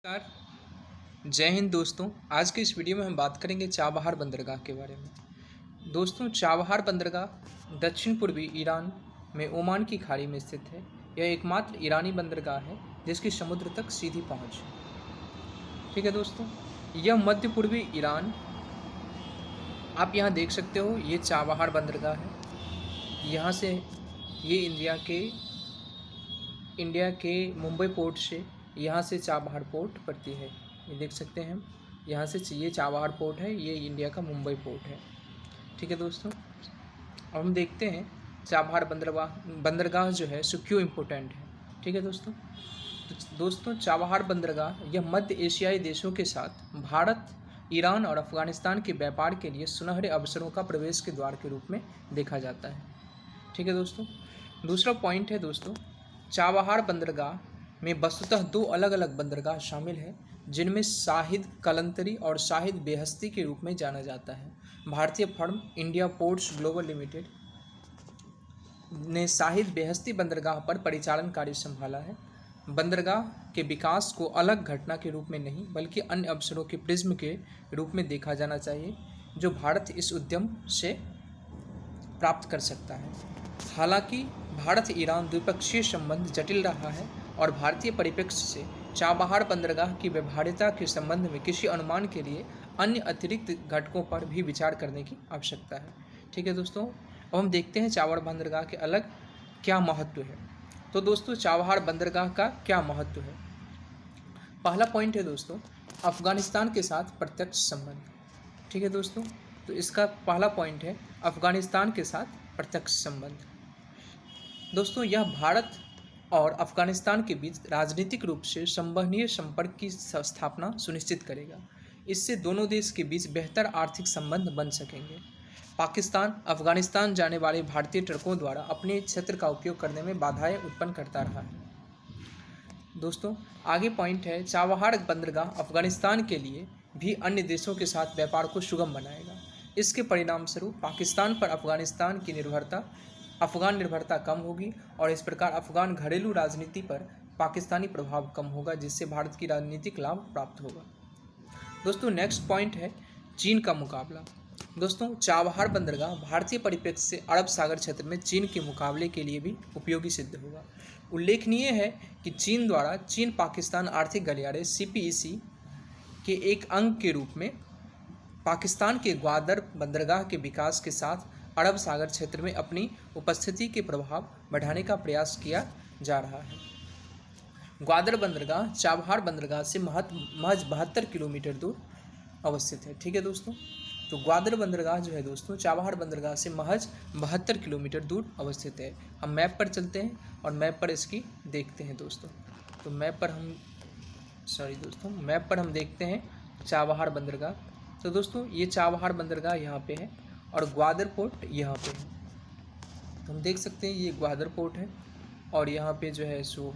नमस्कार। जय हिंद दोस्तों। आज के इस वीडियो में हम बात करेंगे चाबहार बंदरगाह के बारे में। दोस्तों, चाबहार बंदरगाह दक्षिण पूर्वी ईरान में ओमान की खाड़ी में स्थित है। यह एकमात्र ईरानी बंदरगाह है जिसकी समुद्र तक सीधी पहुंच है। ठीक है दोस्तों, यह मध्य पूर्वी ईरान, आप यहाँ देख सकते हो, ये चाबहार बंदरगाह है। यहाँ से ये इंडिया के मुंबई पोर्ट से यहाँ से चाबहार पोर्ट पड़ती है। ये देख सकते हैं हम, यहाँ से ये चाबहार पोर्ट है, ये इंडिया का मुंबई पोर्ट है। ठीक है दोस्तों, अब हम देखते हैं चाबहार बंदरगाह जो है सो क्यों इम्पोर्टेंट है। ठीक है दोस्तों, तो दोस्तों चाबहार बंदरगाह यह मध्य एशियाई देशों के साथ भारत, ईरान और अफगानिस्तान के व्यापार के लिए सुनहरे अवसरों का प्रवेश के द्वार के रूप में देखा जाता है। ठीक है दोस्तों, दूसरा पॉइंट है दोस्तों, चाबहार बंदरगाह में वस्तुतः दो अलग अलग बंदरगाह शामिल हैं जिनमें शाहिद कलंतरी और शाहिद बेहस्ती के रूप में जाना जाता है। भारतीय firm India ports global limited ने शाहिद बेहस्ती बंदरगाह पर परिचालन कार्य संभाला है। बंदरगाह के विकास को अलग घटना के रूप में नहीं बल्कि अन्य अवसरों के प्रिज्म के रूप में देखा जाना चाहिए जो भारत इस उद्यम से प्राप्त कर सकता है। हालांकि भारत ईरान द्विपक्षीय संबंध जटिल रहा है और भारतीय परिप्रेक्ष्य से चाबहार बंदरगाह की व्यवहार्यता के संबंध में किसी अनुमान के लिए अन्य अतिरिक्त घटकों पर भी विचार करने की आवश्यकता है। ठीक है दोस्तों, अब हम देखते हैं चाबहार बंदरगाह के अलग क्या महत्व है। तो दोस्तों, चाबहार बंदरगाह का क्या महत्व है। पहला पॉइंट है दोस्तों, अफगानिस्तान के साथ प्रत्यक्ष संबंध। ठीक है दोस्तों, तो इसका पहला पॉइंट है अफगानिस्तान के साथ प्रत्यक्ष संबंध। दोस्तों, यह भारत और अफगानिस्तान के बीच राजनीतिक रूप से संवहनीय संपर्क की स्थापना सुनिश्चित करेगा। इससे दोनों देश के बीच बेहतर आर्थिक संबंध बन सकेंगे। पाकिस्तान अफगानिस्तान जाने वाले भारतीय ट्रकों द्वारा अपने क्षेत्र का उपयोग करने में बाधाएं उत्पन्न करता रहा है। दोस्तों, आगे पॉइंट है चाबहार बंदरगाह अफगानिस्तान के लिए भी अन्य देशों के साथ व्यापार को सुगम बनाएगा। इसके परिणाम स्वरूप पाकिस्तान पर अफगान निर्भरता कम होगी और इस प्रकार अफगान घरेलू राजनीति पर पाकिस्तानी प्रभाव कम होगा, जिससे भारत की राजनीतिक लाभ प्राप्त होगा। दोस्तों, नेक्स्ट पॉइंट है चीन का मुकाबला। दोस्तों, चाबहार बंदरगाह भारतीय परिप्रेक्ष्य से अरब सागर क्षेत्र में चीन के मुकाबले के लिए भी उपयोगी सिद्ध होगा। उल्लेखनीय है कि चीन द्वारा चीन पाकिस्तान आर्थिक गलियारे CPEC के एक अंग के रूप में पाकिस्तान के ग्वादर बंदरगाह के विकास के साथ अरब सागर क्षेत्र में अपनी उपस्थिति के प्रभाव बढ़ाने का प्रयास किया जा रहा है। ग्वादर बंदरगाह चाबहार बंदरगाह से महज 72 किलोमीटर दूर अवस्थित है। ठीक है दोस्तों, तो ग्वादर बंदरगाह जो है दोस्तों चाबहार बंदरगाह से महज 72 किलोमीटर दूर अवस्थित है। हम मैप पर चलते हैं और मैप पर इसकी देखते हैं दोस्तों। तो मैप पर हम देखते हैं चाबहार बंदरगाह। तो दोस्तों, ये चाबहार बंदरगाह यहाँ पे है और ग्वादर पोर्ट यहाँ पे है। तो हम देख सकते हैं ये ग्वादर पोर्ट है और यहाँ पे जो है सो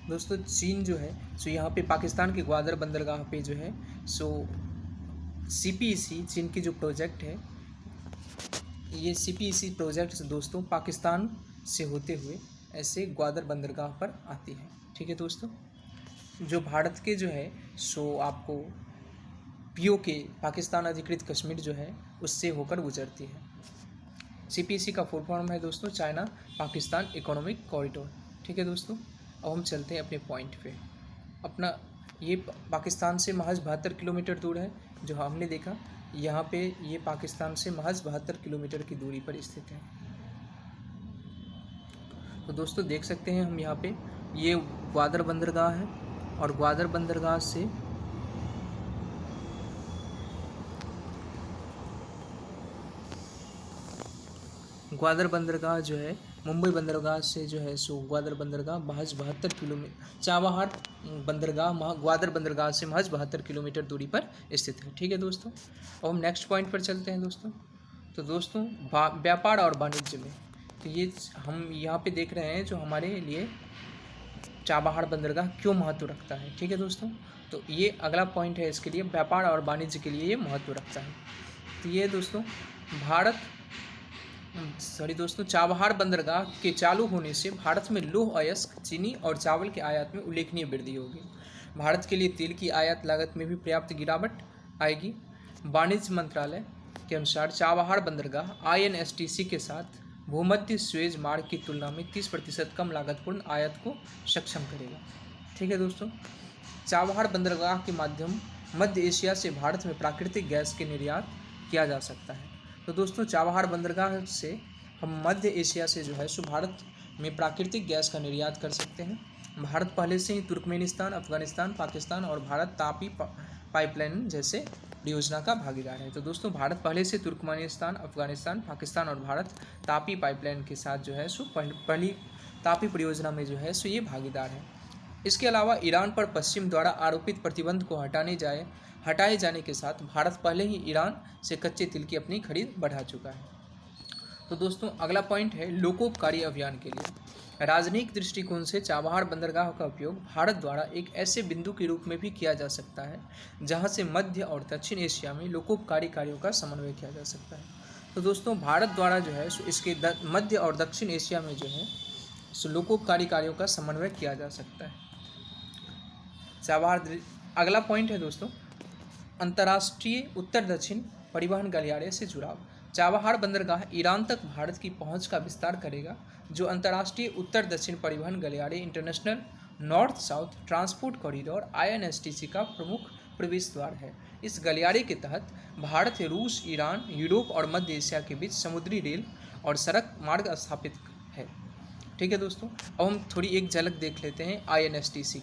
दोस्तों चीन जो है सो यहाँ पे पाकिस्तान के ग्वादर बंदरगाह पे जो है सो CPEC चीन की जो प्रोजेक्ट है, ये CPEC प्रोजेक्ट दोस्तों पाकिस्तान से होते हुए ऐसे ग्वादर बंदरगाह पर आती है। ठीक है दोस्तों, जो भारत के जो है सो आपको POK पाकिस्तान अधिकृत कश्मीर जो है उससे होकर गुजरती है। CPEC का फुल फॉर्म है दोस्तों चाइना पाकिस्तान इकोनॉमिक कॉरिडोर। ठीक है दोस्तों, अब हम चलते हैं अपने पॉइंट पे। अपना ये पाकिस्तान से महज 72 किलोमीटर दूर है, जो हमने देखा यहाँ पे ये पाकिस्तान से महज 72 किलोमीटर की दूरी पर स्थित है। तो दोस्तों देख सकते हैं हम यहाँ पे ये ग्वादर बंदरगाह है और ग्वादर बंदरगाह से ग्वादर बंदरगाह जो है मुंबई बंदरगाह से जो है सो ग्वादर बंदरगाह महज 72 किलोमीटर, चाबहार बंदरगाह ग्वादर बंदरगाह से महज 72 किलोमीटर दूरी पर स्थित है। ठीक है दोस्तों, अब हम नेक्स्ट पॉइंट पर चलते हैं दोस्तों। तो दोस्तों व्यापार और वाणिज्य में, तो ये हम यहाँ पे देख रहे हैं जो हमारे लिए चाबहार बंदरगाह क्यों महत्व रखता है। ठीक है दोस्तों, तो ये अगला पॉइंट है, इसके लिए व्यापार और वाणिज्य के लिए ये महत्व रखता है। तो ये दोस्तों भारत सॉरी दोस्तों, चाबहार बंदरगाह के चालू होने से भारत में लौह अयस्क, चीनी और चावल के आयात में उल्लेखनीय वृद्धि होगी। भारत के लिए तेल की आयात लागत में भी पर्याप्त गिरावट आएगी। वाणिज्य मंत्रालय के अनुसार चाबहार बंदरगाह INSTC के साथ भूमध्य स्वेज मार्ग की तुलना में 30% कम लागतपूर्ण आयात को सक्षम करेगा। ठीक है दोस्तों, चाबहार बंदरगाह के माध्यम मध्य एशिया से भारत में प्राकृतिक गैस के निर्यात किया जा सकता है। तो दोस्तों, चाबहार बंदरगाह से हम मध्य एशिया से जो है सो भारत में प्राकृतिक गैस का निर्यात कर सकते हैं। भारत पहले से ही तुर्कमेनिस्तान, अफगानिस्तान, पाकिस्तान और भारत तापी पाइपलाइन जैसे परियोजना का भागीदार है। तो दोस्तों, भारत पहले से तुर्कमेनिस्तान, अफगानिस्तान, पाकिस्तान और भारत तापी पाइपलाइन के साथ जो है सो पहली तापी परियोजना में जो है सो ये भागीदार है। इसके अलावा ईरान पर पश्चिम द्वारा आरोपित प्रतिबंध को हटाए जाने के साथ भारत पहले ही ईरान से कच्चे तेल की अपनी खरीद बढ़ा चुका है। तो दोस्तों, अगला पॉइंट है लोकोपकारी अभियान के लिए। राजनयिक दृष्टिकोण से चाबहार बंदरगाह का उपयोग भारत द्वारा एक ऐसे बिंदु के रूप में भी किया जा सकता है जहां से मध्य और दक्षिण एशिया में लोकोपकारी कार्यों का समन्वय किया जा सकता है। तो दोस्तों, भारत द्वारा जो है इसके मध्य और दक्षिण एशिया में जो है लोकोपकारी कार्यों का समन्वय किया जा सकता है। अगला पॉइंट है दोस्तों, अंतर्राष्ट्रीय उत्तर दक्षिण परिवहन गलियारे से जुड़ाव। चाबहार बंदरगाह ईरान तक भारत की पहुंच का विस्तार करेगा, जो अंतर्राष्ट्रीय उत्तर दक्षिण परिवहन गलियारे international north south transport corridor INSTC का प्रमुख प्रवेश द्वार है। इस गलियारे के तहत भारत, रूस, ईरान, यूरोप और मध्य एशिया के बीच समुद्री रेल और सड़क मार्ग स्थापित है। ठीक है दोस्तों, अब हम थोड़ी एक झलक देख लेते हैं INSTC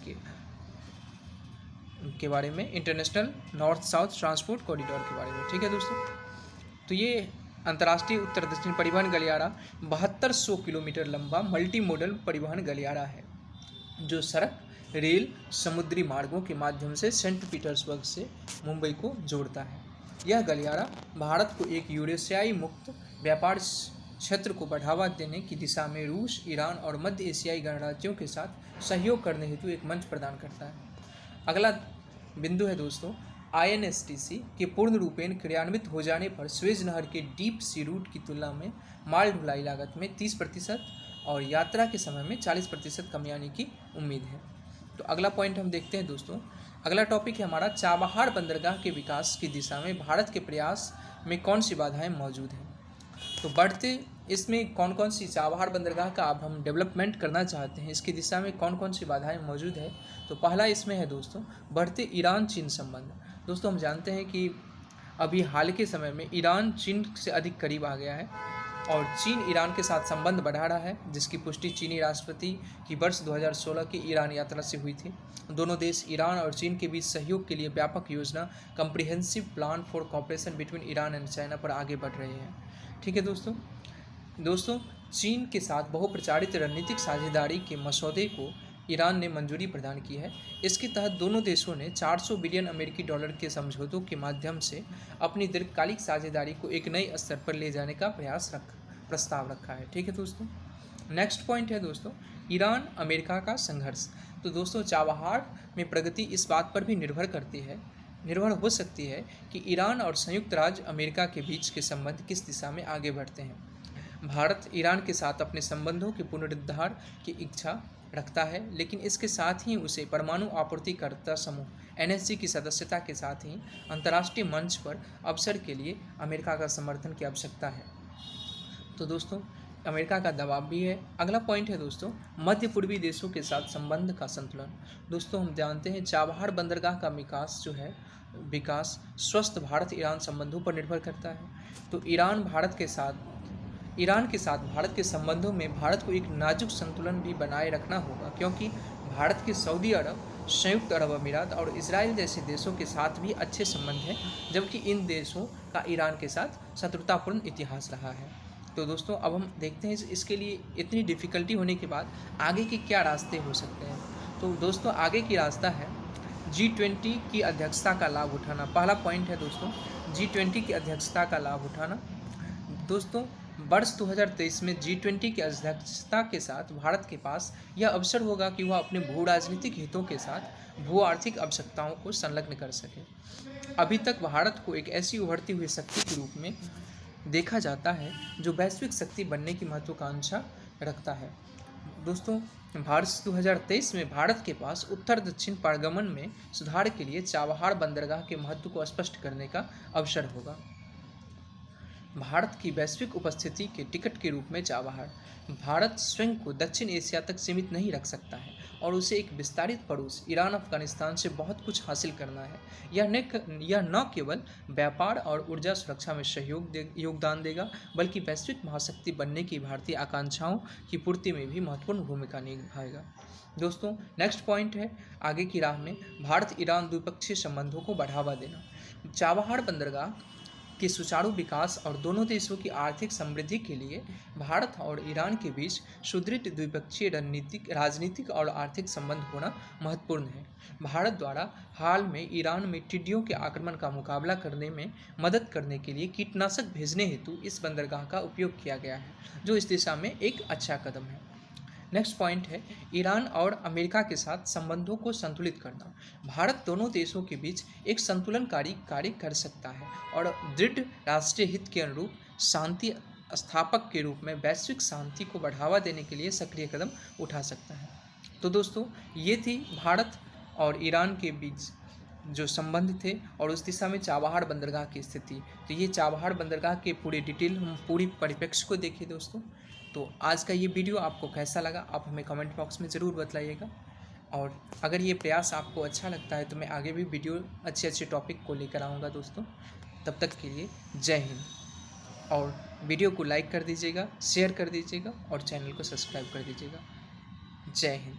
के बारे में, international north south transport corridor के बारे में। ठीक है दोस्तों, तो ये अंतर्राष्ट्रीय उत्तर दक्षिण परिवहन गलियारा 7200 किलोमीटर लंबा मल्टी मोडल परिवहन गलियारा है, जो सड़क, रेल, समुद्री मार्गों के माध्यम से सेंट पीटर्सबर्ग से मुंबई को जोड़ता है। यह गलियारा भारत को एक यूरेशियाई मुक्त व्यापार क्षेत्र को बढ़ावा देने की दिशा में रूस, ईरान और मध्य एशियाई गणराज्यों के साथ सहयोग करने हेतु एक मंच प्रदान करता है। अगला बिंदु है दोस्तों, INSTC के पूर्ण रूपेण क्रियान्वित हो जाने पर स्वेज नहर के डीप सी रूट की तुलना में माल ढुलाई लागत में 30% और यात्रा के समय में 40% कमी आने की उम्मीद है। तो अगला पॉइंट हम देखते हैं दोस्तों, अगला टॉपिक है हमारा चाबहार बंदरगाह के विकास की दिशा में भारत के प्रयास में कौन सी बाधाएं मौजूद हैं। तो बढ़ते इसमें कौन कौन सी चाबहार बंदरगाह का अब हम डेवलपमेंट करना चाहते हैं, इसकी दिशा में कौन कौन सी बाधाएं मौजूद है। तो पहला इसमें है दोस्तों, बढ़ते ईरान चीन संबंध। दोस्तों, हम जानते हैं कि अभी हाल के समय में ईरान चीन से अधिक करीब आ गया है और चीन ईरान के साथ संबंध बढ़ा रहा है, जिसकी पुष्टि चीनी राष्ट्रपति की वर्ष 2016 की ईरान यात्रा से हुई थी। दोनों देश ईरान और चीन के बीच सहयोग के लिए व्यापक योजना comprehensive plan for cooperation between Iran and China पर आगे बढ़ रहे हैं। ठीक है दोस्तों, चीन के साथ बहुप्रचारित रणनीतिक साझेदारी के मसौदे को ईरान ने मंजूरी प्रदान की है। इसके तहत दोनों देशों ने 400 बिलियन अमेरिकी डॉलर के समझौतों के माध्यम से अपनी दीर्घकालिक साझेदारी को एक नए स्तर पर ले जाने का प्रस्ताव रखा है। ठीक है दोस्तों, नेक्स्ट पॉइंट है दोस्तों, ईरान अमेरिका का संघर्ष। तो दोस्तों, चाबहार में प्रगति इस बात पर भी निर्भर हो सकती है कि ईरान और संयुक्त राज्य अमेरिका के बीच के संबंध किस दिशा में आगे बढ़ते हैं। भारत ईरान के साथ अपने संबंधों के पुनरुद्धार की इच्छा रखता है, लेकिन इसके साथ ही उसे परमाणु आपूर्तिकर्ता समूह NSG की सदस्यता के साथ ही अंतर्राष्ट्रीय मंच पर अवसर के लिए अमेरिका का समर्थन की आवश्यकता है। तो दोस्तों, अमेरिका का दबाव भी है। अगला पॉइंट है दोस्तों, मध्य पूर्वी देशों के साथ संबंध का संतुलन। दोस्तों, हम जानते हैं चाबहार बंदरगाह का विकास स्वस्थ भारत ईरान संबंधों पर निर्भर करता है। तो ईरान के साथ भारत के संबंधों में भारत को एक नाजुक संतुलन भी बनाए रखना होगा, क्योंकि भारत के सऊदी अरब, संयुक्त अरब अमीरात और इजराइल जैसे देशों के साथ भी अच्छे संबंध हैं, जबकि इन देशों का ईरान के साथ शत्रुतापूर्ण इतिहास रहा है। तो दोस्तों, अब हम देखते हैं इसके लिए इतनी डिफ़िकल्टी होने के बाद आगे के क्या रास्ते हो सकते हैं। तो दोस्तों, आगे की रास्ता है G20 की अध्यक्षता का लाभ उठाना। पहला पॉइंट है दोस्तों, G20 की अध्यक्षता का लाभ उठाना। दोस्तों, वर्ष 2023 में G20 की अध्यक्षता के साथ भारत के पास यह अवसर होगा कि वह अपने भू राजनीतिक हितों के साथ भू आर्थिक आवश्यकताओं को संलग्न कर सके। अभी तक भारत को एक ऐसी उभरती हुई शक्ति के रूप में देखा जाता है जो वैश्विक शक्ति बनने की महत्वाकांक्षा रखता है। दोस्तों, भारत 2023 में भारत के पास उत्तर दक्षिण पारगमन में सुधार के लिए चाबहार बंदरगाह के महत्व को स्पष्ट करने का अवसर होगा। भारत की वैश्विक उपस्थिति के टिकट के रूप में चाबहार भारत स्वयं को दक्षिण एशिया तक सीमित नहीं रख सकता है और उसे एक विस्तारित पड़ोस ईरान अफगानिस्तान से बहुत कुछ हासिल करना है। यह न केवल व्यापार और ऊर्जा सुरक्षा में योगदान देगा, बल्कि वैश्विक महाशक्ति बनने की भारतीय आकांक्षाओं की पूर्ति में भी महत्वपूर्ण भूमिका निभाएगा। दोस्तों, नेक्स्ट पॉइंट है आगे की राह में भारत ईरान द्विपक्षीय संबंधों को बढ़ावा देना। चाबहार बंदरगाह के सुचारू विकास और दोनों देशों की आर्थिक समृद्धि के लिए भारत और ईरान के बीच सुदृढ़ द्विपक्षीय राजनीतिक और आर्थिक संबंध होना महत्वपूर्ण है। भारत द्वारा हाल में ईरान में टिड्डियों के आक्रमण का मुकाबला करने में मदद करने के लिए कीटनाशक भेजने हेतु इस बंदरगाह का उपयोग किया गया है, जो इस दिशा में एक अच्छा कदम है। नेक्स्ट पॉइंट है ईरान और अमेरिका के साथ संबंधों को संतुलित करना। भारत दोनों देशों के बीच एक संतुलनकारी कार्य कर सकता है और दृढ़ राष्ट्रीय हित के अनुरूप शांति स्थापक के रूप में वैश्विक शांति को बढ़ावा देने के लिए सक्रिय कदम उठा सकता है। तो दोस्तों, ये थी भारत और ईरान के बीच जो संबंध थे और उस दिशा में चाबहार बंदरगाह की स्थिति। तो ये चाबहार बंदरगाह के पूरे डिटेल हम पूरी परिप्रेक्ष्य को देखिए दोस्तों। तो आज का ये वीडियो आपको कैसा लगा आप हमें कमेंट बॉक्स में ज़रूर बताइएगा, और अगर ये प्रयास आपको अच्छा लगता है तो मैं आगे भी वीडियो अच्छे टॉपिक को लेकर आऊँगा दोस्तों। तब तक के लिए जय हिंद, और वीडियो को लाइक कर दीजिएगा, शेयर कर दीजिएगा और चैनल को सब्सक्राइब कर दीजिएगा। जय हिंद।